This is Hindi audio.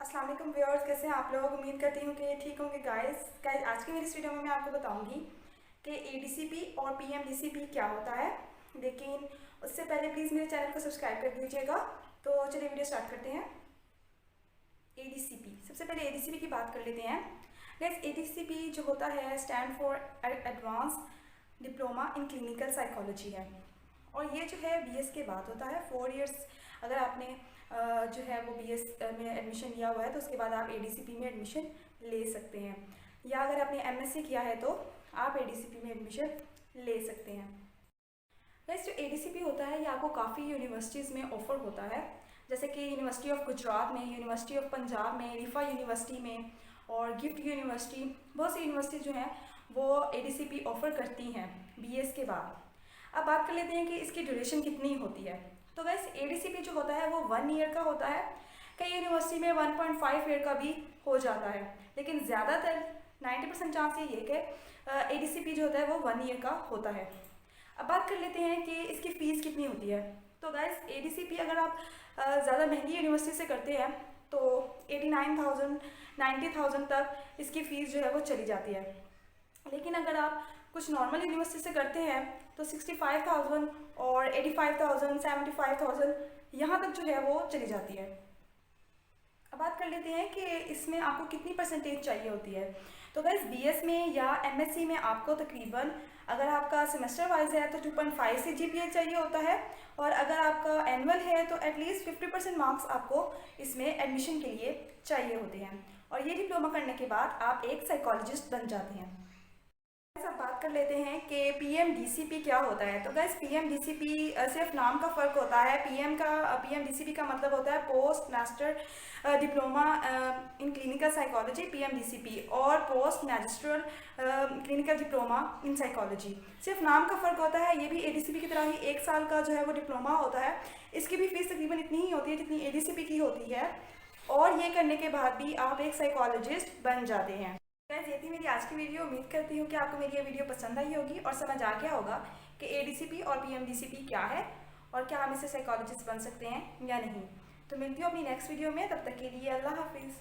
अस्सलाम वालेकुम व्यूअर्स, कैसे हैं आप लोग। उम्मीद करती हूँ कि ठीक होंगे। गाइस आज की मेरी इस वीडियो में मैं आपको बताऊंगी कि एडीसीपी और पीएमडीसीपी क्या होता है। लेकिन उससे पहले प्लीज़ मेरे चैनल को सब्सक्राइब कर दीजिएगा। तो चलिए वीडियो स्टार्ट करते हैं। एडीसीपी, सबसे पहले एडीसीपी की बात कर लेते हैं। गाइस एडीसीपी जो होता है stand for advance diploma in clinical psychology है। और ये जो है बीएस के बाद होता है। 4 इयर्स अगर आपने जो है वो बीएस में एडमिशन लिया हुआ है तो उसके बाद आप एडीसीपी में एडमिशन ले सकते हैं, या अगर आपने एमएससी किया है तो आप एडीसीपी में एडमिशन ले सकते हैं। वैसे जो एडीसीपी होता है ये आपको काफ़ी यूनिवर्सिटीज़ में ऑफर होता है, जैसे कि यूनिवर्सिटी ऑफ गुजरात में, यूनिवर्सिटी ऑफ पंजाब में, रिफा यूनिवर्सिटी में और गिफ्ट यूनिवर्सिटी, बहुत सी यूनिवर्सिटी जो हैं वो एडीसीपी ऑफर करती हैं बीएस के बाद। अब बात कर लेते हैं कि इसकी ड्यूरेशन कितनी होती है। तो वैसे एडीसीपी जो होता है वो 1 ईयर का होता है। कई यूनिवर्सिटी में 1.5 ईयर का भी हो जाता है, लेकिन ज़्यादातर 90% चांस ये है कि एडीसीपी जो होता है वो 1 ईयर का होता है। अब बात कर लेते हैं कि इसकी फ़ीस कितनी होती है। तो गैस एडीसीपी अगर आप ज़्यादा महंगी यूनिवर्सिटी से करते हैं तो 89,000 90,000 तक इसकी फ़ीस जो है वो चली जाती है। लेकिन अगर आप कुछ नॉर्मल यूनिवर्सिटी से करते हैं तो 65,000 और 85,000 75,000 यहाँ तक जो है वो चली जाती है। अब बात कर लेते हैं कि इसमें आपको कितनी परसेंटेज चाहिए होती है। तो गाइस बीएस में या एमएससी में आपको तकरीबन, अगर आपका सेमेस्टर वाइज है तो 2.5 से जीपीए चाहिए होता है, और अगर आपका एनुअल है तो एटलीस्ट 50% मार्क्स आपको इसमें एडमिशन के लिए चाहिए होते हैं। और ये डिप्लोमा करने के बाद आप एक साइकोलॉजिस्ट बन जाते हैं। अब बात कर लेते हैं कि पीएमडीसीपी क्या होता है। तो गैस पीएमडीसीपी सिर्फ नाम का फ़र्क होता है। पीएमडीसीपी का मतलब होता है post master diploma in clinical psychology PMDCP, और post magistral clinical diploma in psychology. सिर्फ नाम का फ़र्क होता है। ये भी एडीसीपी की तरह ही 1 साल का जो है वो डिप्लोमा होता है। इसकी भी फीस तकरीबन इतनी ही होती है जितनी एडीसीपी की होती है, और ये करने के बाद भी आप एक साइकोलॉजिस्ट बन जाते हैं। गाइस ये थी मेरी आज की वीडियो। उम्मीद करती हूँ कि आपको मेरी ये वीडियो पसंद आई होगी और समझ आ गया होगा कि एडीसीपी और पीएमडीसीपी क्या है और क्या हम इससे साइकोलॉजिस्ट बन सकते हैं या नहीं। तो मिलती हूँ अपनी नेक्स्ट वीडियो में, तब तक के लिए अल्लाह हाफिज़।